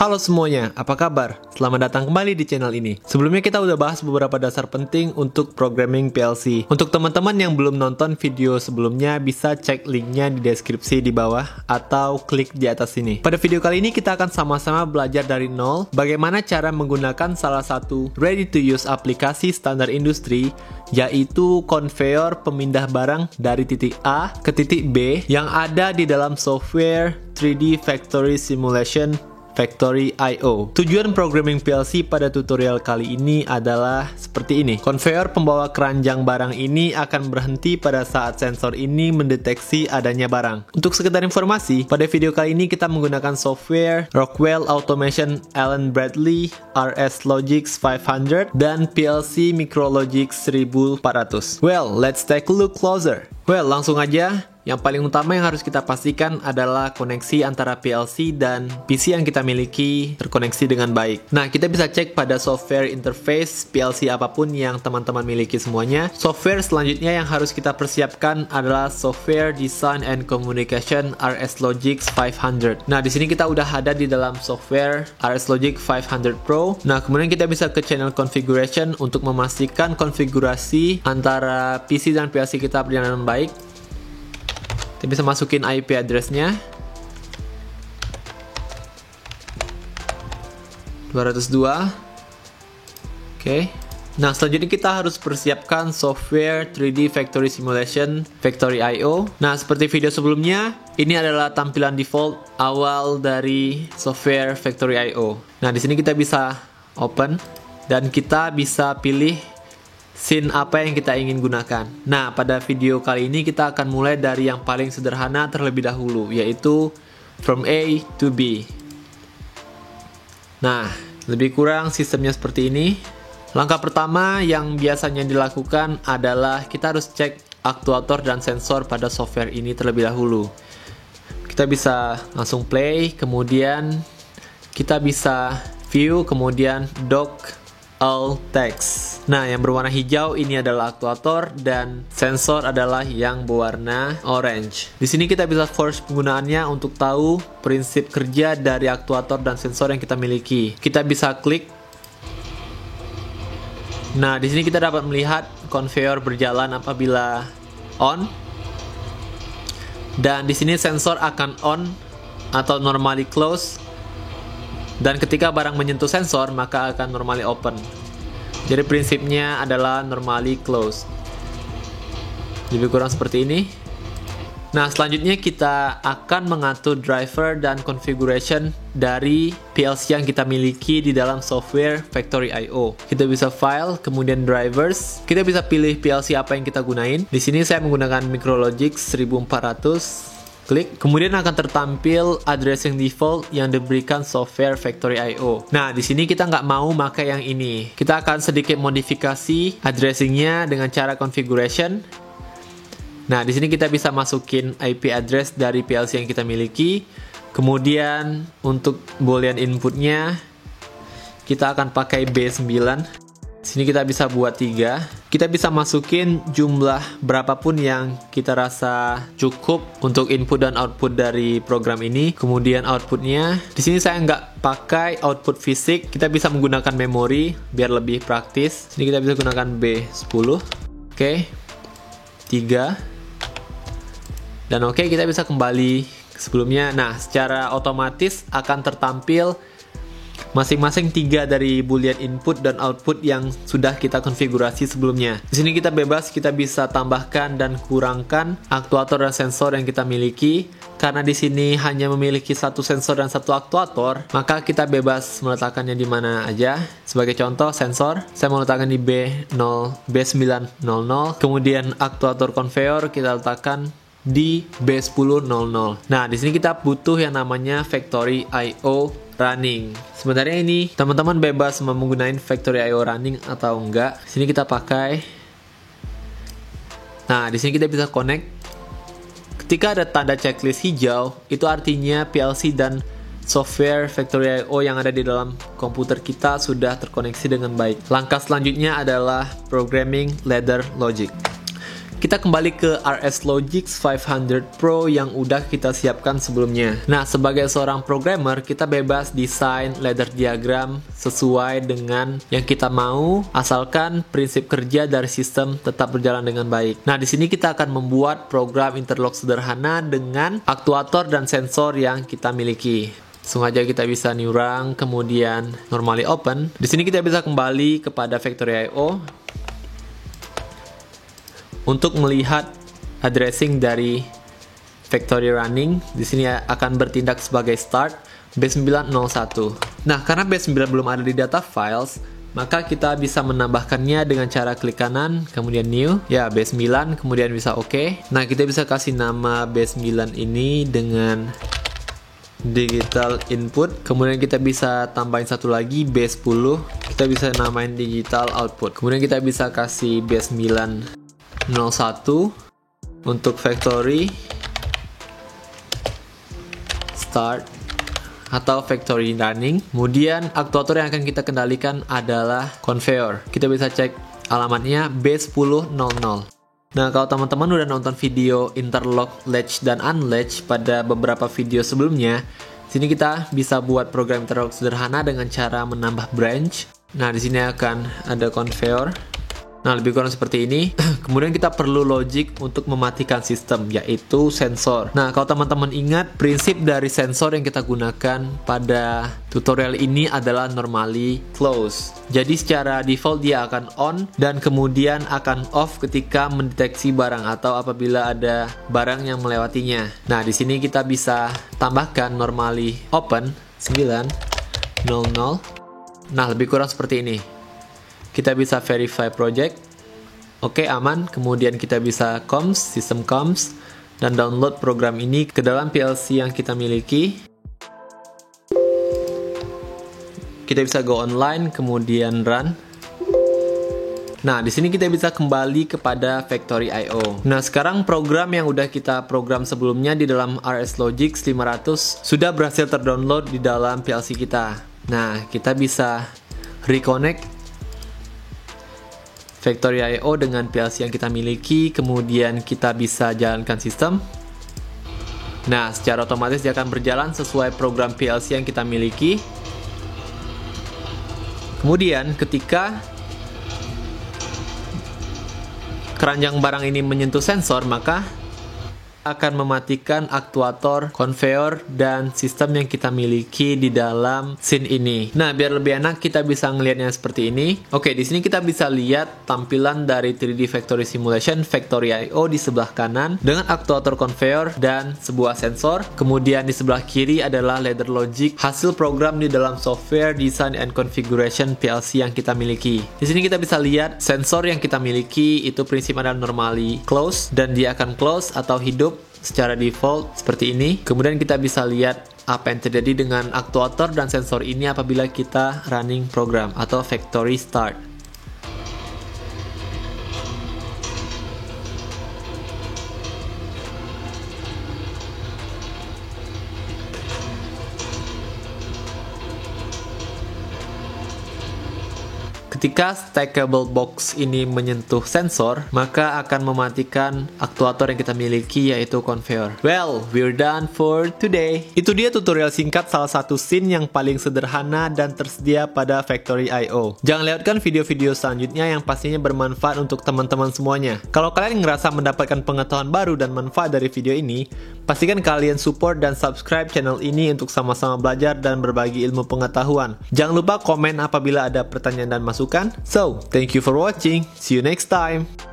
Halo semuanya, apa kabar? Selamat datang kembali di channel ini. Sebelumnya kita udah bahas beberapa dasar penting untuk programming PLC. Untuk teman-teman yang belum nonton video sebelumnya, bisa cek linknya di deskripsi di bawah atau klik di atas sini. Pada video kali ini kita akan sama-sama belajar dari nol bagaimana cara menggunakan salah satu ready to use aplikasi standar industri, yaitu conveyor pemindah barang dari titik A ke titik B yang ada di dalam software 3D Factory Simulation Factory I/O. Tujuan programming PLC pada tutorial kali ini adalah seperti ini. Konveyor pembawa keranjang barang ini akan berhenti pada saat sensor ini mendeteksi adanya barang. Untuk sekedar informasi, pada video kali ini kita menggunakan software Rockwell Automation Allen Bradley RS Logix 500 dan PLC Micrologix 1400. Well, let's take a look closer. Well, langsung aja. Yang paling utama yang harus kita pastikan adalah koneksi antara PLC dan PC yang kita miliki terkoneksi dengan baik. Nah, kita bisa cek pada software interface PLC apapun yang teman-teman miliki semuanya. Software selanjutnya yang harus kita persiapkan adalah Software Design and Communication RS Logix 500. Nah, di sini kita udah ada di dalam software RS Logix 500 Pro. Nah, kemudian kita bisa ke channel configuration untuk memastikan konfigurasi antara PC dan PLC kita berjalan dengan baik. Kita bisa masukin IP address-nya 202. Oke. Nah, selanjutnya kita harus persiapkan software 3D Factory Simulation Factory I/O. Nah, seperti video sebelumnya, ini adalah tampilan default awal dari software Factory I/O. Nah, di sini kita bisa open dan kita bisa pilih scene apa yang kita ingin gunakan. Nah, pada video kali ini kita akan mulai dari yang paling sederhana terlebih dahulu, yaitu from A to B. Nah, lebih kurang sistemnya seperti ini. Langkah pertama yang biasanya dilakukan adalah kita harus cek aktuator dan sensor pada software ini terlebih dahulu. Kita bisa langsung play, kemudian kita bisa view, kemudian dock all text. Nah, yang berwarna hijau ini adalah aktuator dan sensor adalah yang berwarna orange. Di sini kita bisa force penggunaannya untuk tahu prinsip kerja dari aktuator dan sensor yang kita miliki. Kita bisa klik. Nah, di sini kita dapat melihat konveyor berjalan apabila on. Dan di sini sensor akan on atau normally close. Dan ketika barang menyentuh sensor, maka akan normally open. Jadi prinsipnya adalah normally close. Lebih kurang seperti ini. Nah, selanjutnya kita akan mengatur driver dan configuration dari PLC yang kita miliki di dalam software Factory I/O. Kita bisa file, kemudian drivers. Kita bisa pilih PLC apa yang kita gunain. Di sini saya menggunakan Micrologix 1400. Klik, kemudian akan tertampil addressing default yang diberikan software Factory I/O. Nah, di sini kita nggak mau pakai yang ini. Kita akan sedikit modifikasi addressingnya dengan cara configuration. Nah, di sini kita bisa masukin IP address dari PLC yang kita miliki. Kemudian untuk boolean inputnya kita akan pakai B9. Sini kita bisa buat 3. Kita bisa masukin jumlah berapapun yang kita rasa cukup untuk input dan output dari program ini. Kemudian outputnya, di sini saya nggak pakai output fisik. Kita bisa menggunakan memori biar lebih praktis. Sini kita bisa gunakan B10. Oke, 3. Dan oke, kita bisa kembali ke sebelumnya. Nah, secara otomatis akan tertampil masing-masing 3 dari boolean input dan output yang sudah kita konfigurasi sebelumnya. Di sini kita bebas, kita bisa tambahkan dan kurangkan aktuator dan sensor yang kita miliki. Karena di sini hanya memiliki satu sensor dan satu aktuator, maka kita bebas meletakkannya di mana aja. Sebagai contoh, sensor saya mau letakkan di B900. Kemudian aktuator konveyor kita letakkan di B1000. Nah, di sini kita butuh yang namanya Factory I/O running. Sebenarnya ini teman-teman bebas menggunakan Factory I/O running atau enggak. Sini kita pakai. Nah, di sini kita bisa connect. Ketika ada tanda checklist hijau, itu artinya PLC dan software Factory I/O yang ada di dalam komputer kita sudah terkoneksi dengan baik. Langkah selanjutnya adalah programming ladder logic. kita kembali ke RS Logix 500 Pro yang udah kita siapkan sebelumnya. Nah, sebagai seorang programmer, kita bebas desain ladder diagram sesuai dengan yang kita mau, asalkan prinsip kerja dari sistem tetap berjalan dengan baik. Nah, di sini kita akan membuat program interlock sederhana dengan aktuator dan sensor yang kita miliki. Langsung aja kita bisa new run, kemudian normally open. Di sini kita bisa kembali kepada Factory.io untuk melihat addressing dari factory running. Di sini akan bertindak sebagai start B901. Nah, karena B9 belum ada di data files, maka kita bisa menambahkannya dengan cara klik kanan, kemudian new, ya B9, kemudian bisa OK. Nah, kita bisa kasih nama B9 ini dengan digital input, kemudian kita bisa tambahin satu lagi B10, kita bisa namain digital output, kemudian kita bisa kasih B901 untuk factory start atau factory running. Kemudian aktuator yang akan kita kendalikan adalah conveyor. Kita bisa cek alamatnya B1000. Nah, kalau teman-teman udah nonton video interlock latch dan unlatch pada beberapa video sebelumnya, sini kita bisa buat program interlock sederhana dengan cara menambah branch. Nah, di sini akan ada conveyor. Nah, lebih kurang seperti ini. Kemudian kita perlu logic untuk mematikan sistem, yaitu sensor. Nah, kalau teman-teman ingat, prinsip dari sensor yang kita gunakan pada tutorial ini adalah normally close. Jadi secara default dia akan on dan kemudian akan off ketika mendeteksi barang atau apabila ada barang yang melewatinya. Nah, di sini kita bisa tambahkan normally open 900. Nah, lebih kurang seperti ini. Kita bisa verify project. Oke, aman. Kemudian kita bisa comms, sistem comms, dan download program ini ke dalam PLC yang kita miliki. Kita bisa go online, kemudian run. Nah, di sini kita bisa kembali kepada Factory.io. Nah, sekarang program yang udah kita program sebelumnya di dalam RS Logix 500 sudah berhasil terdownload di dalam PLC kita. Nah, kita bisa reconnect Factory.io dengan PLC yang kita miliki, kemudian kita bisa jalankan sistem. Nah, secara otomatis dia akan berjalan sesuai program PLC yang kita miliki. Kemudian ketika keranjang barang ini menyentuh sensor, maka akan mematikan aktuator, conveyor, dan sistem yang kita miliki di dalam scene ini. Nah, biar lebih enak kita bisa ngelihatnya seperti ini. Oke, di sini kita bisa lihat tampilan dari 3D Factory Simulation Factory.io di sebelah kanan dengan aktuator conveyor dan sebuah sensor. Kemudian di sebelah kiri adalah ladder logic, hasil program di dalam software design and configuration PLC yang kita miliki. Di sini kita bisa lihat sensor yang kita miliki itu prinsip adalah normally close dan dia akan close atau hidup secara default seperti ini. Kemudian kita bisa lihat apa yang terjadi dengan aktuator dan sensor ini apabila kita running program atau factory start. Ketika stackable box ini menyentuh sensor, maka akan mematikan aktuator yang kita miliki, yaitu conveyor. Well, we're done for today. Itu dia tutorial singkat salah satu scene yang paling sederhana dan tersedia pada Factory.io. Jangan lewatkan video-video selanjutnya yang pastinya bermanfaat untuk teman-teman semuanya. Kalau kalian ngerasa mendapatkan pengetahuan baru dan manfaat dari video ini, pastikan kalian support dan subscribe channel ini untuk sama-sama belajar dan berbagi ilmu pengetahuan. Jangan lupa komen apabila ada pertanyaan dan masukan. So, thank you for watching. See you next time.